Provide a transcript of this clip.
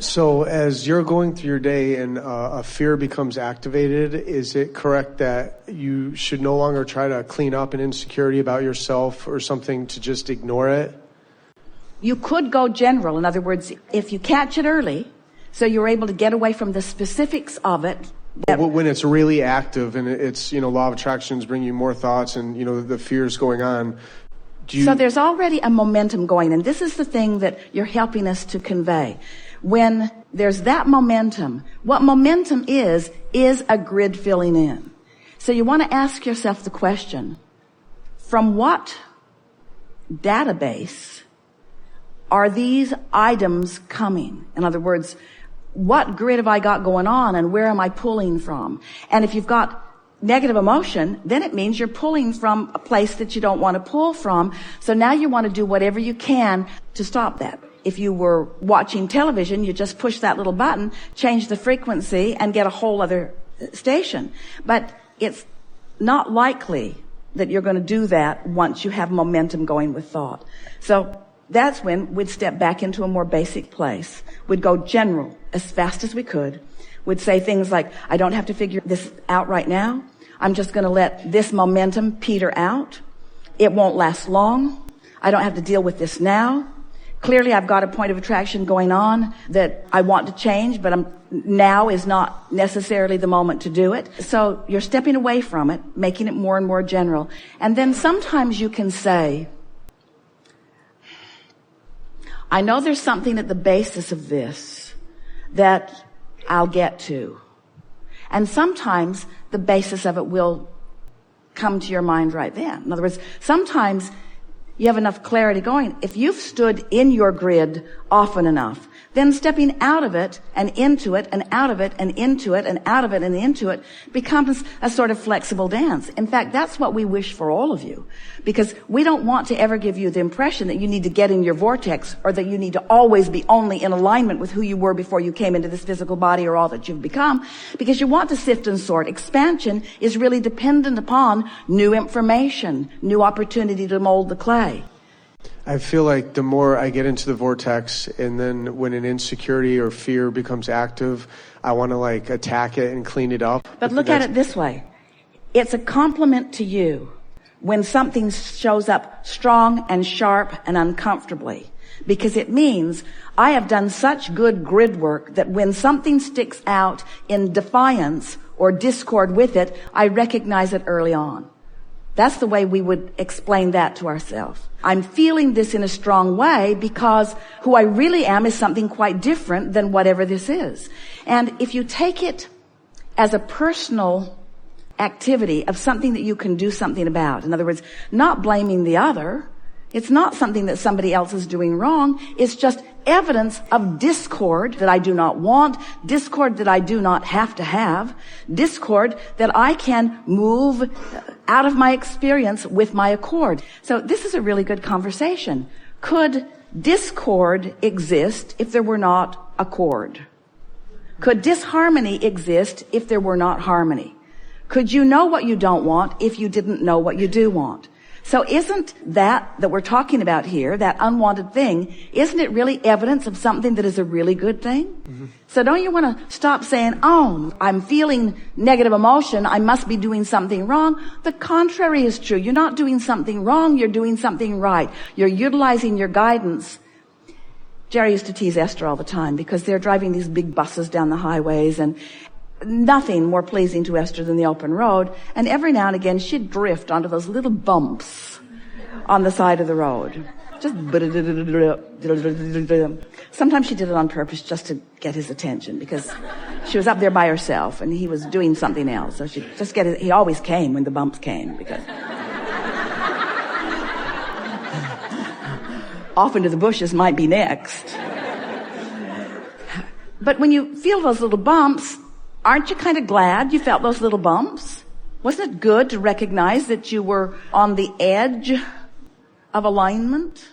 So as you're going through your day and a fear becomes activated, is it correct that you should no longer try to clean up an insecurity about yourself or something to just ignore it? You could go general. In other words, if you catch it early, so you're able to get away from the specifics of it. When it's really active and it's, law of attractions bring you more thoughts and, the fear's going on. So there's already a momentum going, and this is the thing that you're helping us to convey. When there's that momentum, what momentum is a grid filling in. So you want to ask yourself the question, from what database are these items coming? In other words, what grid have I got going on and where am I pulling from? And if you've got negative emotion, then it means you're pulling from a place that you don't want to pull from. So now you want to do whatever you can to stop that. If you were watching television, you just push that little button, change the frequency, and get a whole other station. But it's not likely that you're going to do that once you have momentum going with thought. So that's when we'd step back into a more basic place. We'd go general as fast as we could. We'd say things like, I don't have to figure this out right now. I'm just going to let this momentum peter out. It won't last long. I don't have to deal with this now. Clearly, I've got a point of attraction going on that I want to change, but now is not necessarily the moment to do it. So you're stepping away from it, making it more and more general. And then sometimes you can say, I know there's something at the basis of this that I'll get to. And sometimes the basis of it will come to your mind right then. In other words, sometimes you have enough clarity going. If you've stood in your grid often enough, then stepping out of it and into it and out of it and into it and out of it and into it becomes a sort of flexible dance. In fact, that's what we wish for all of you, because we don't want to ever give you the impression that you need to get in your vortex or that you need to always be only in alignment with who you were before you came into this physical body or all that you've become, because you want to sift and sort. Expansion is really dependent upon new information, new opportunity to mold the clay. I feel like the more I get into the vortex, and then when an insecurity or fear becomes active, I want to attack it and clean it up. But look at it this way. It's a compliment to you when something shows up strong and sharp and uncomfortably, because it means I have done such good grid work that when something sticks out in defiance or discord with it, I recognize it early on. That's the way we would explain that to ourselves. I'm feeling this in a strong way because who I really am is something quite different than whatever this is. And if you take it as a personal activity of something that you can do something about, in other words, not blaming the other, it's not something that somebody else is doing wrong, it's just evidence of discord that I do not want, discord that I do not have to have, discord that I can move out of my experience with my accord. So this is a really good conversation. Could discord exist if there were not accord? Could disharmony exist if there were not harmony? Could you know what you don't want if you didn't know what you do want? So isn't that we're talking about here, that unwanted thing, isn't it really evidence of something that is a really good thing? Mm-hmm. So don't you want to stop saying, oh, I'm feeling negative emotion, I must be doing something wrong? The contrary is true. You're not doing something wrong, you're doing something right. You're utilizing your guidance. Jerry used to tease Esther all the time because they're driving these big buses down the highways, and nothing more pleasing to Esther than the open road. And every now and again, she'd drift onto those little bumps on the side of the road. Just sometimes she did it on purpose just to get his attention, because she was up there by herself and he was doing something else. So she'd just get he always came when the bumps came, because off into the bushes might be next. But when you feel those little bumps, aren't you kind of glad you felt those little bumps? Wasn't it good to recognize that you were on the edge of alignment?